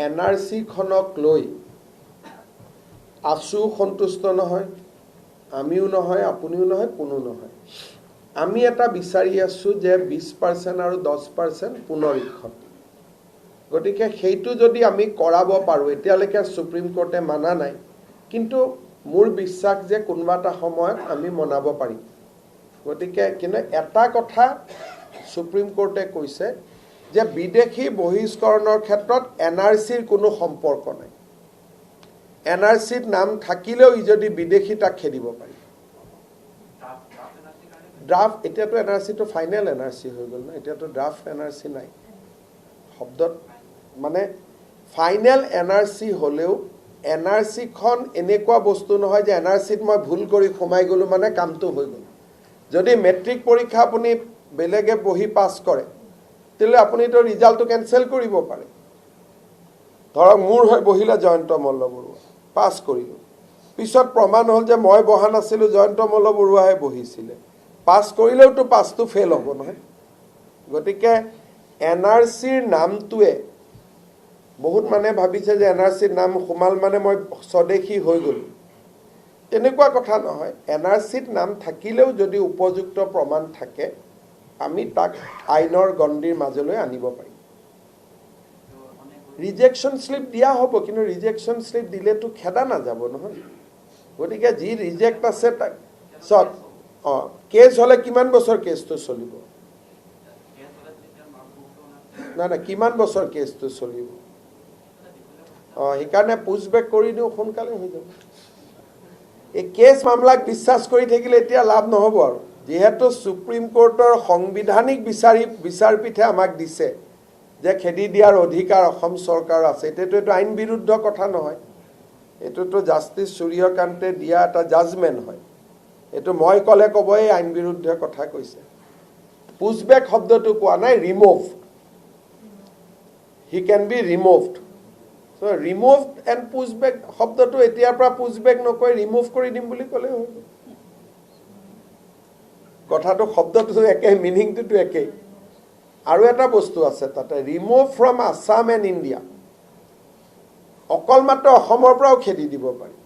NRC খনক লৈ আছু সন্তুষ্ট নহয়, আমিও নহয়, আপুনিও নহয়, কোনো নহয়। আমি এটা বিচাৰি আছো যে 20% আৰু 10% পুনৰীক্ষণ। গতিকে সেইটো যদি আমি কৰাব পাৰোঁ, এতিয়ালৈকে সুপ্ৰিম কোৰ্টে মানা নাই, কিন্তু মোৰ বিশ্বাস যে কোনোবা এটা সময়ত আমি মনাব পাৰিম। গতিকে কিন্তু এটা কথা সুপ্ৰিম কোৰ্টে কৈছে যে বিদেশী বহিষ্কৰণৰ ক্ষেত্ৰত এনআৰচিৰ কোনো সম্পৰ্ক নাই। এনআৰচিত নাম থাকিলেও ই যদি বিদেশী তাক খেদিব পাৰি। ড্ৰাফট এতিয়াতো এনআৰচিটো ফাইনেল এনআৰচি হৈ গ'ল ন, এতিয়াতো ড্ৰাফট এনআৰচি নাই শব্দত, মানে ফাইনেল এনআৰচি হ'লেও এনআৰচিখন এনেকুৱা বস্তু নহয় যে এনআৰচিত মই ভুল কৰি সোমাই গ'লোঁ মানে কামটো হৈ গ'ল। যদি মেট্ৰিক পৰীক্ষা আপুনি বেলেগে বহি পাছ কৰে তেতিয়াহ'লে আপুনিতো ৰিজাল্টটো কেঞ্চেল কৰিব পাৰে। ধৰক মোৰ হৈ বহিলে জয়ন্ত মল্লবৰুৱা, পাছ কৰিলোঁ, পিছত প্ৰমাণ হ'ল যে মই বহা নাছিলোঁ, জয়ন্ত মল্লবৰুৱাহে বহিছিলে, পাছ কৰিলেওতো পাছটো ফেইল হ'ব নহয়। গতিকে এনআৰচিৰ নামটোৱে বহুত মানুহে ভাবিছে যে এনআৰচিৰ নাম সোমাল মানে মই স্বদেশী হৈ গ'লোঁ, তেনেকুৱা কথা নহয়। এনআৰচিত নাম থাকিলেও যদি উপযুক্ত প্ৰমাণ থাকে আমি তাক আইনৰ গণ্ডিৰ মাজলৈ আনিব পাৰিম। ৰিজেকশ্যন শ্লিপ দিয়া হ'ব, কিন্তু ৰিজেকশ্যন শ্লিপ দিলেতো খেদা নাযাব নহয়। গতিকে যি ৰিজেক্ট আছে তাক চব কেছ হ'লে কিমান বছৰ কেছটো চলিব? নাই কিমান বছৰ কেছটো চলিব? সেইকাৰণে পুছবেক কৰি দিওঁ, সোনকালে হৈ যাব। এই কেছ মামলাক বিশ্বাস কৰি থাকিলে এতিয়া লাভ নহ'ব আৰু, যিহেতু সুপ্ৰিম কোৰ্টৰ সাংবিধানিক বিচাৰপীঠে আমাক দিছে যে খেদি দিয়াৰ অধিকাৰ অসম চৰকাৰৰ আছে। এতিয়াতো এইটো আইন বিৰুদ্ধ কথা নহয়, এইটোতো জাষ্টিছ সূৰ্যকান্তে দিয়া এটা জাজমেণ্ট হয়। এইটো মই ক'লে ক'ব এই আইন বিৰুদ্ধ কথা কৈছে। পুছবেক শব্দটো কোৱা নাই, remove, he can be removed. So' removed and pushback শব্দটো এতিয়াৰ পৰা পুছবেক নকৈ ৰিমুভ কৰি দিম বুলি ক'লে হৈ গ'ল। কথাটো শব্দটো একে, মিনিংটোতো একেই। আৰু এটা বস্তু আছে তাতে, remove from Assam and India, অকল মাত্ৰ অসমৰ পৰাও খেদি দিব পাৰি।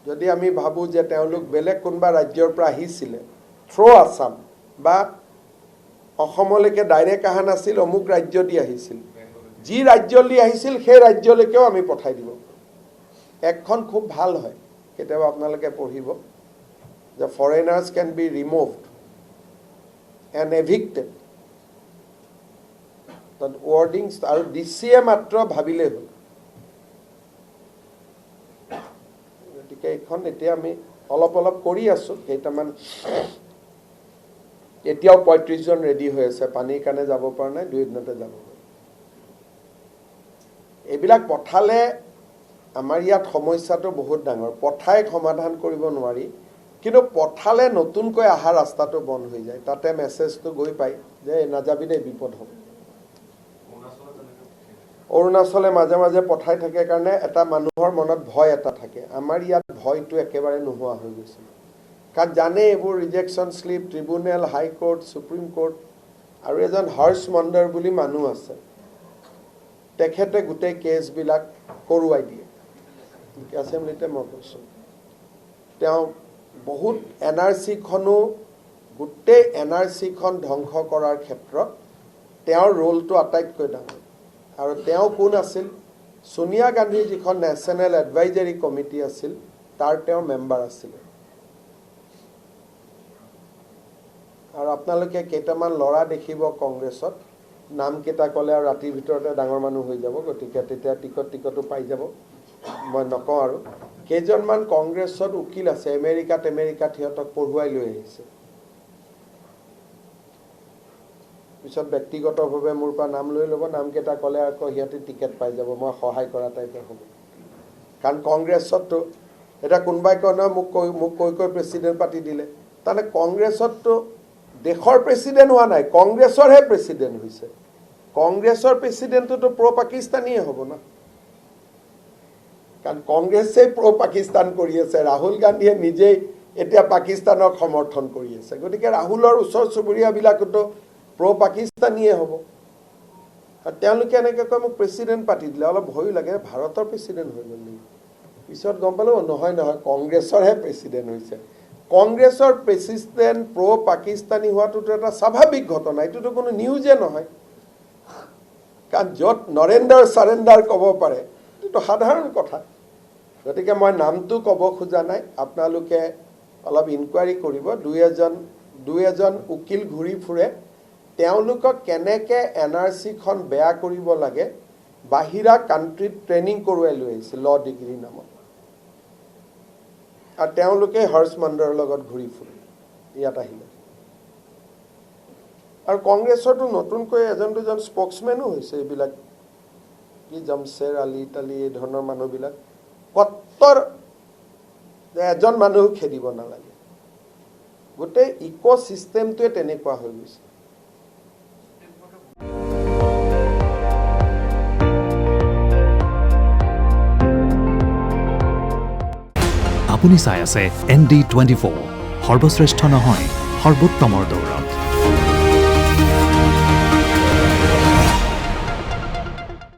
যদি আমি ভাবোঁ যে তেওঁলোক বেলেগ কোনোবা ৰাজ্যৰ পৰা আহিছিলে, থ্ৰু আছাম বা অসমলৈকে ডাইৰেক্ট অহা নাছিল, অমুক ৰাজ্য দি আহিছিল, যি ৰাজ্যলৈ আহিছিল সেই ৰাজ্যলৈকেও আমি পঠাই দিব পাৰোঁ। একখন খুব ভাল হয়, কেতিয়াবা আপোনালোকে পঢ়িব, যে foreigners can be removed and evicted. তাত ৱৰ্ডিংছ আৰু ডিচিয়ে মাত্ৰ ভাবিলেই হ'ল। গতিকে এইখন এতিয়া আমি অলপ অলপ কৰি আছোঁ, কেইটামান এতিয়াও 35 জন ৰেডি হৈ আছে, পানীৰ কাৰণে যাব পৰা নাই, 2 দিনতে যাব। এইবিলাক পঠালে আমাৰ ইয়াত সমস্যাটো বহুত ডাঙৰ, পঠাই সমাধান কৰিব নোৱাৰি, কিন্তু পঠালে নতুনকৈ অহা ৰাস্তাটো বন্ধ হৈ যায়। তাতে মেছেজটো গৈ পায় যে নাযাবি দেই, বিপদ হ'ব। অৰুণাচলে মাজে মাজে পঠাই থাকে কাৰণে এটা মানুহৰ মনত ভয় এটা থাকে। আমাৰ ইয়াত ভয়টো একেবাৰে নোহোৱা হৈ গৈছে, কাৰণ জানে এইবোৰ rejection slip, tribunal, high court, supreme court, আৰু এজন হৰ্ষ মণ্ডল বুলি মানুহ আছে, তেখেতে গোটেই কেছবিলাক কৰোৱাই দিয়ে। এছেম্বলিতে মই কৈছোঁ, তেওঁ বহুত এনআৰচিখনো, গোটেই এনআৰচিখন ধ্বংস কৰাৰ ক্ষেত্ৰত তেওঁৰ ৰোলটো আটাইতকৈ ডাঙৰ। আৰু তেওঁ কোন আছিল? সোনিয়া গান্ধীৰ যিখন নেশ্যনেল এডভাইজাৰী কমিটি আছিল তাৰ তেওঁ মেম্বাৰ আছিলে। আৰু আপোনালোকে কেইটামান ল'ৰা দেখিব কংগ্ৰেছত, নামকেইটা ক'লে আৰু ৰাতিৰ ভিতৰতে ডাঙৰ মানুহ হৈ যাব, গতিকে তেতিয়া টিকটো পাই যাব, মই নকওঁ। আৰু কেইজনমান কংগ্ৰেছত উকিল আছে, আমেৰিকাত সিহঁতক পঢ়ুৱাই লৈ আহিছে, পিছত ব্যক্তিগতভাৱে মোৰ পৰা নাম লৈ ল'ব, নামকেইটা ক'লে আকৌ সিহঁতে টিকেট পাই যাব, মই সহায় কৰা টাইপৰ হ'ব। কাৰণ কংগ্ৰেছততো এতিয়া কোনোবাই কয় নহয় মোক কৈ প্ৰেচিডেণ্ট পাতি দিলে, তাৰমানে কংগ্ৰেছততো দেশৰ প্ৰেচিডেণ্ট হোৱা নাই, কংগ্ৰেছৰহে প্ৰেচিডেণ্ট হৈছে। কংগ্ৰেছৰ প্ৰেচিডেণ্টটোতো প্ৰ' পাকিস্তানীয়ে হ'ব না, কাৰণ কংগ্ৰেছেই প্ৰ' পাকিস্তান কৰি আছে, ৰাহুল গান্ধীয়ে নিজেই এতিয়া পাকিস্তানক সমৰ্থন কৰি আছে। গতিকে ৰাহুলৰ ওচৰ চুবুৰীয়াবিলাকতো প্ৰ' পাকিস্তানীয়ে হ'ব। আৰু তেওঁলোকে এনেকৈ কয় মোক প্ৰেচিডেণ্ট পাতি দিলে, অলপ ভয়ো লাগে, ভাৰতৰ প্ৰেচিডেণ্ট হৈ গ'ল নেকি? পিছত গম পালোঁ নহয় কংগ্ৰেছৰহে প্ৰেচিডেণ্ট হৈছে। কংগ্ৰেছৰ প্ৰেচিডেণ্ট প্ৰ' পাকিস্তানী হোৱাটোতো এটা স্বাভাৱিক ঘটনা, এইটোতো কোনো নিউজে নহয়। কাৰণ য'ত চাৰেণ্ডাৰ ক'ব পাৰে এইটো সাধাৰণ কথা। গতিকে মই নামটো ক'ব খোজা নাই, আপোনালোকে অলপ ইনকুৱাৰী কৰিব। দুই এজন উকিল ঘূৰি ফুৰে, তেওঁলোকক কেনেকৈ NRCখন বেয়া কৰিব লাগে বাহিৰা কাণ্ট্ৰিত ট্ৰেইনিং কৰোৱাই লৈ আহিছে ল ডিগ্ৰী নামত। আৰু তেওঁলোকে হৰ্ষ মণ্ডলৰ লগত ঘূৰি ফুৰে ইয়াত আহিলে। আৰু কংগ্ৰেছতো নতুনকৈ এজন দুজন স্প'ক্সমেনো হৈছে, এইবিলাক কি জমছেৰ আলি তালি এই ধৰণৰ মানুহবিলাক। কট্টৰ এজন মানুহো খেদিব নালাগে, গোটেই ইক' ছিষ্টেমটোৱে তেনেকুৱা হৈ গৈছে। আপুনি চাই আছে ND24, সৰ্বশ্ৰেষ্ঠ নহয় সৰ্বোত্তমৰ দৌৰত।